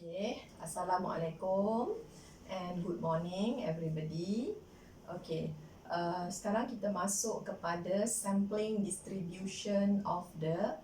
Okay, Assalamualaikum and good morning everybody. Okay, sekarang kita masuk kepada sampling distribution of the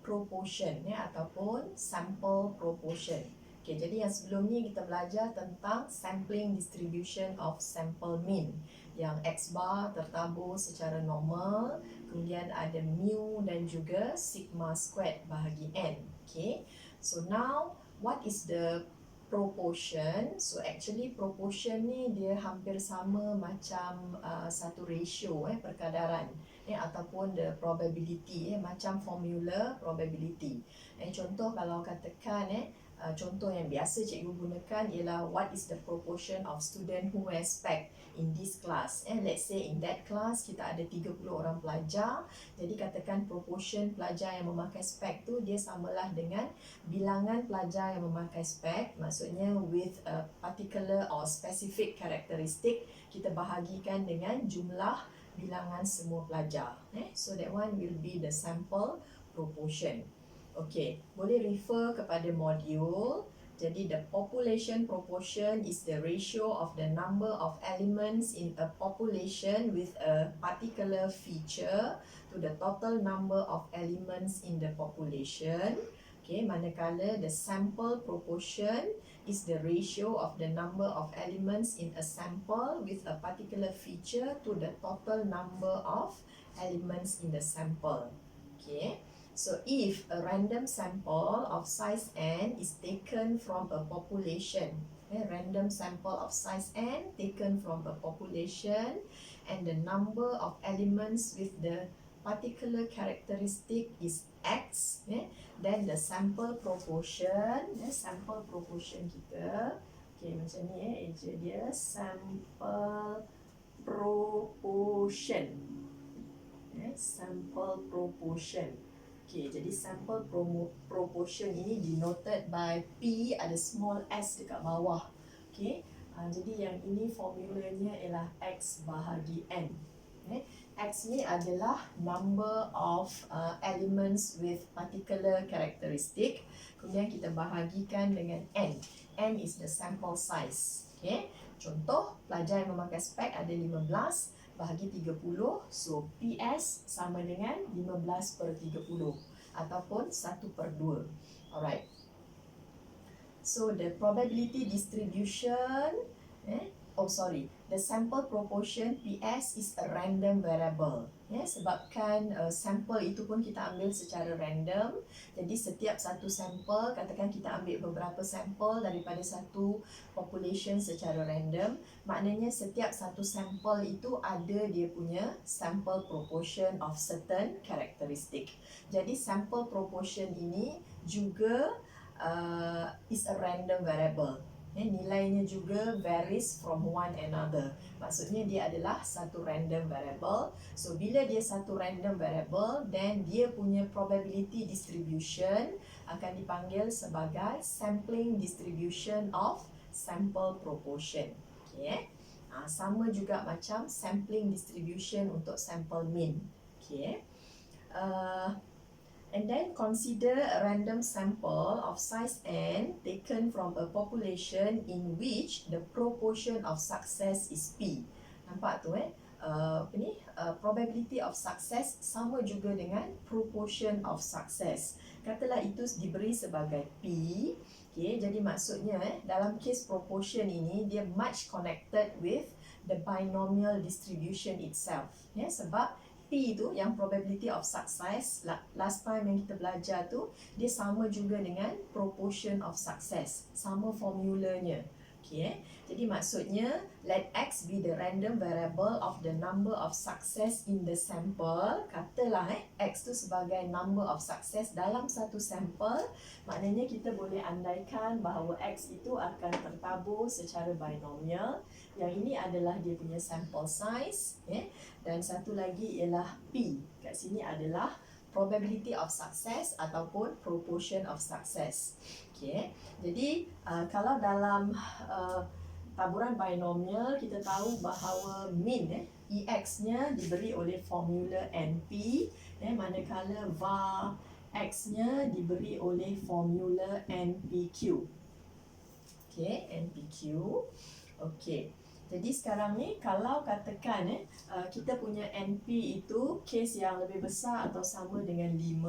proportion ataupun sample proportion. Okay, jadi yang sebelum ni kita belajar tentang sampling distribution of sample mean, yang X bar tertabur secara normal, kemudian ada mu dan juga sigma squared bahagi n. Okay, so now what is the proportion? So actually proportion ni dia hampir sama macam satu ratio perkadaran ataupun the probability macam formula probability. Contoh kalau katakan contoh yang biasa cikgu gunakan ialah what is the proportion of student who wear spec in this class. Let's say in that class kita ada 30 orang pelajar. Jadi katakan proportion pelajar yang memakai spec tu dia samalah dengan bilangan pelajar yang memakai spec, maksudnya with a particular or specific characteristic, kita bahagikan dengan jumlah bilangan semua pelajar. So that one will be the sample proportion. Okay, boleh refer kepada modul. Jadi the population proportion is the ratio of the number of elements in a population with a particular feature to the total number of elements in the population. Okay, manakala the sample proportion is the ratio of the number of elements in a sample with a particular feature to the total number of elements in the sample. Okay. So if a random sample of size n is taken from a population, random sample of size n taken from a population, and the number of elements with the particular characteristic is x, then the sample proportion, kita, okay, macam ni eja dia, sample proportion, sample proportion. Okay, jadi sample proportion ini denoted by P, ada small s dekat bawah. Okay, jadi yang ini formulanya ialah X bahagi N. X ni adalah number of elements with particular characteristic. Kemudian kita bahagikan dengan N. N is the sample size. Okay, contoh pelajar yang memakai spek ada 15 bahagi 30, so PS sama dengan 15/30 ataupun 1/2. Alright. So the probability distribution, the sample proportion PS is a random variable. Sebabkan sampel itu pun kita ambil secara random. Jadi setiap satu sampel, katakan kita ambil beberapa sampel daripada satu population secara random, maknanya setiap satu sampel itu ada dia punya sample proportion of certain characteristic. Jadi sample proportion ini juga is a random variable. Nilainya juga varies from one another. Maksudnya dia adalah satu random variable. So bila dia satu random variable, then dia punya probability distribution akan dipanggil sebagai sampling distribution of sample proportion. Okay. Sama juga macam sampling distribution untuk sample mean. Okay. And then consider a random sample of size n taken from a population in which the proportion of success is P. Nampak tu probability of success sama juga dengan proportion of success. Katalah itu diberi sebagai P. Okay, jadi maksudnya dalam case proportion ini dia much connected with the binomial distribution itself. Sebab P itu yang probability of success, last time yang kita belajar tu, dia sama juga dengan proportion of success, sama formulanya. Okay. Jadi maksudnya let X be the random variable of the number of success in the sample. Katalah X tu sebagai number of success dalam satu sampel, maknanya kita boleh andaikan bahawa X itu akan tertabur secara binomial. Yang ini adalah dia punya sample size, dan satu lagi ialah P. Kat sini adalah probability of success ataupun proportion of success. Okay. Jadi kalau dalam taburan binomial kita tahu bahawa mean EX-nya diberi oleh formula NP, manakala var X-nya diberi oleh formula NPQ. Okay, NPQ. Okay. Jadi sekarang ni kalau katakan kita punya NP itu kes yang lebih besar atau sama dengan 5.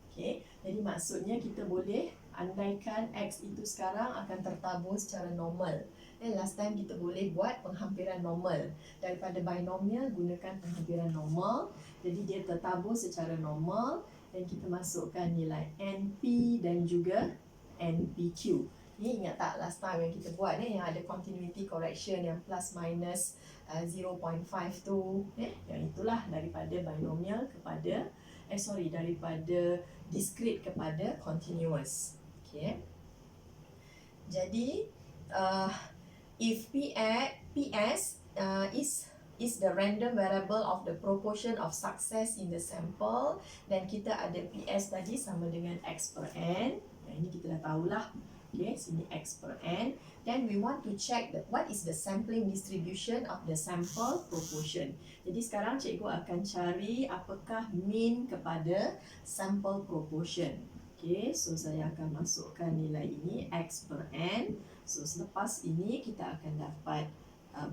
Okay. Jadi maksudnya kita boleh andaikan X itu sekarang akan tertabur secara normal. Last time kita boleh buat penghampiran normal. Daripada binomial gunakan penghampiran normal. Jadi dia tertabur secara normal dan kita masukkan nilai NP dan juga NPQ. Ni ingat tak last time yang kita buat ni yang ada continuity correction yang plus minus 0.5 tu, yang itulah daripada binomial kepada daripada discrete kepada continuous. Okay. Jadi if PS is the random variable of the proportion of success in the sample, dan kita ada PS tadi sama dengan X per N. Ini kita dah tahulah. Okay, sini X per N. Then we want to check what is the sampling distribution of the sample proportion. Jadi sekarang cikgu akan cari apakah mean kepada sample proportion. Okay, so saya akan masukkan nilai ini X per N. So selepas ini kita akan dapat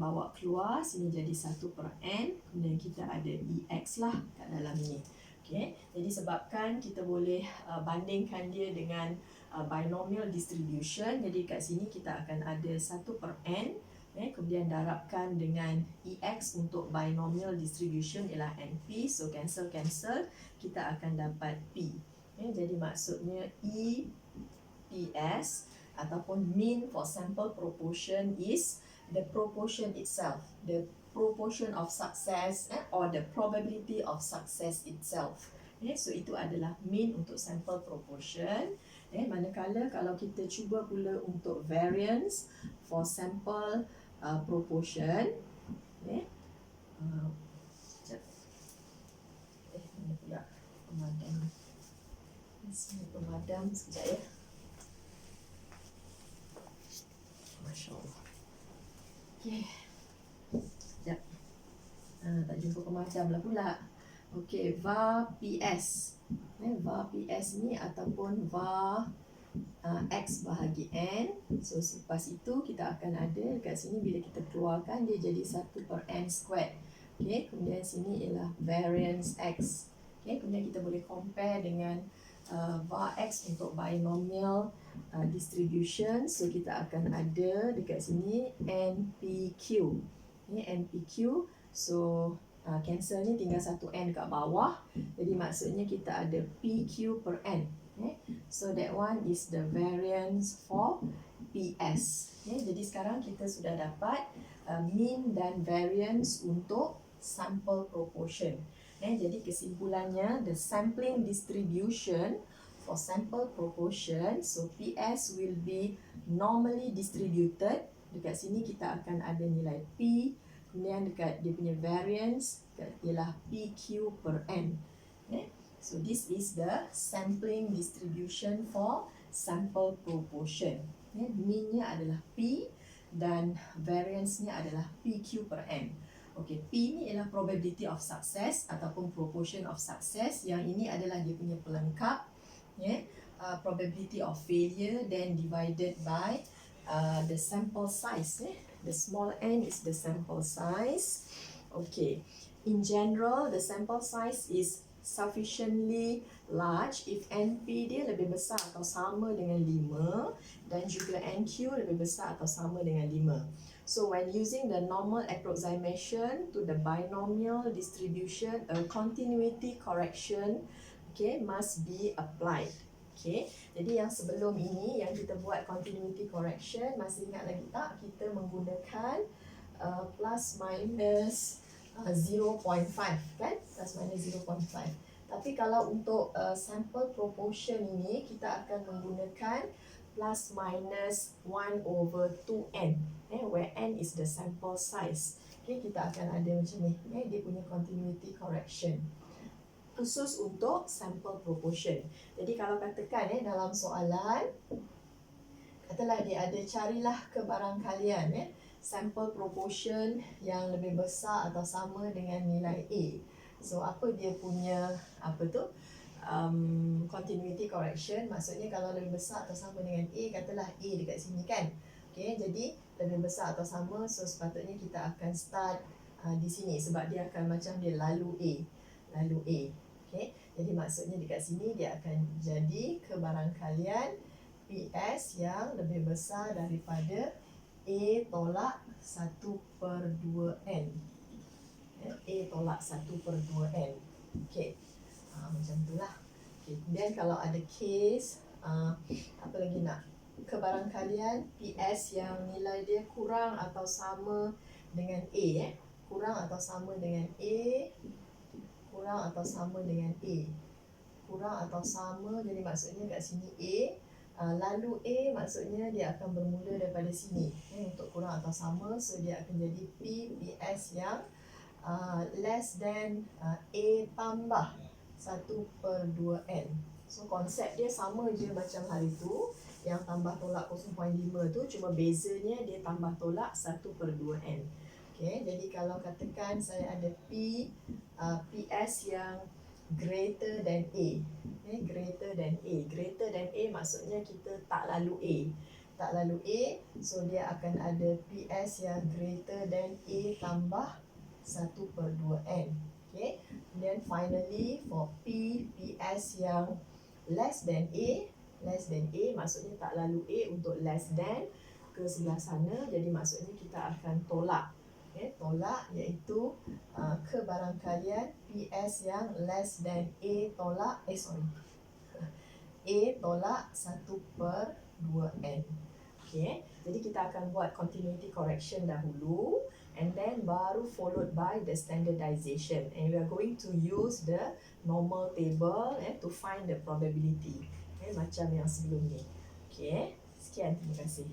bawa keluar sini jadi 1 per N. Kemudian kita ada EX lah kat dalam ini. Okay, jadi sebabkan kita boleh bandingkan dia dengan binomial distribution, jadi kat sini kita akan ada 1 per N, kemudian darabkan dengan EX untuk binomial distribution ialah NP, so cancel, kita akan dapat P. Jadi maksudnya EPS ataupun mean for sample proportion is the proportion itself, the proportion of success or the probability of success itself. So itu adalah mean untuk sample proportion. Manakala kalau kita cuba pula untuk variance for sample proportion, mana pula pemadam? Sini pemadam sekejap ya. Masya Allah. Okay. Sekejap. Tak jumpa pemadam lah pula. Okay, var PS. Var PS ni ataupun var X bahagi N. So selepas itu kita akan ada dekat sini bila kita keluarkan dia jadi 1 per N squared. Okay, kemudian sini ialah variance X. Okay, kemudian kita boleh compare dengan var X untuk binomial distribution. So kita akan ada dekat sini NPQ. Ini NPQ. So cancel ni tinggal 1 N kat bawah. Jadi maksudnya kita ada PQ per N. So that one is the variance for PS. Jadi sekarang kita sudah dapat mean dan variance untuk sample proportion. Jadi kesimpulannya, the sampling distribution for sample proportion, so PS will be normally distributed. Dekat sini kita akan ada nilai P. Kemudian dekat dia punya variance ialah PQ per N. So this is the sampling distribution for sample proportion. Mean-nya adalah P dan variance-nya adalah PQ per N. Okay, P ni ialah probability of success ataupun proportion of success. Yang ini adalah dia punya pelengkap. Probability of failure then divided by the sample size. The small n is the sample size. Okay. In general, the sample size is sufficiently large if NP dia lebih besar atau sama dengan 5 dan juga NQ lebih besar atau sama dengan 5. So when using the normal approximation to the binomial distribution, a continuity correction must be applied. Okay, jadi yang sebelum ini yang kita buat continuity correction, masih ingat lagi tak kita menggunakan plus minus 0.5 kan? Plus minus 0.5. Tapi kalau untuk sample proportion ini kita akan menggunakan plus minus 1 over 2n, where n is the sample size. Okay, kita akan ada macam ni, dia punya continuity correction khusus untuk sample proportion. Jadi kalau katakan dalam soalan, katalah dia ada carilah kebarangkalian sample proportion yang lebih besar atau sama dengan nilai A. So apa dia punya continuity correction, maksudnya kalau lebih besar atau sama dengan A, katalah A dekat sini kan. Okay, jadi lebih besar atau sama, so sepatutnya kita akan start di sini sebab dia akan macam dia lalu A. Okay, jadi maksudnya dekat sini dia akan jadi kebarangkalian PS yang lebih besar daripada A tolak 1/2N. A tolak 1/2N. Okay, macam itulah. Okay. Kemudian kalau ada case, apa lagi nak? Kebarangkalian PS yang nilai dia kurang atau sama dengan A. Kurang atau sama dengan A. Kurang atau sama dengan A. Kurang atau sama, jadi maksudnya kat sini A. Lalu A maksudnya dia akan bermula daripada sini. Untuk kurang atau sama, so dia akan jadi P, PS yang less than A tambah 1/2N. So konsep dia sama je macam hari tu, yang tambah tolak 0.5 tu, cuma bezanya dia tambah tolak 1/2N. Okay, jadi kalau katakan saya ada P, PS yang greater than A. Okay, greater than A. Greater than A maksudnya kita tak lalu A. Tak lalu A, so dia akan ada PS yang greater than A tambah 1/2N. Okay. Then finally for P, PS yang less than A maksudnya tak lalu A untuk less than ke sebelah sana, jadi maksudnya kita akan tolak. Okay, tolak iaitu kebarangkalian PS yang less than A tolak A tolak 1/2N. Okay, jadi kita akan buat continuity correction dahulu, and then baru followed by the standardization, and we are going to use the normal table to find the probability, macam yang sebelum ni. Okay, sekian, terima kasih.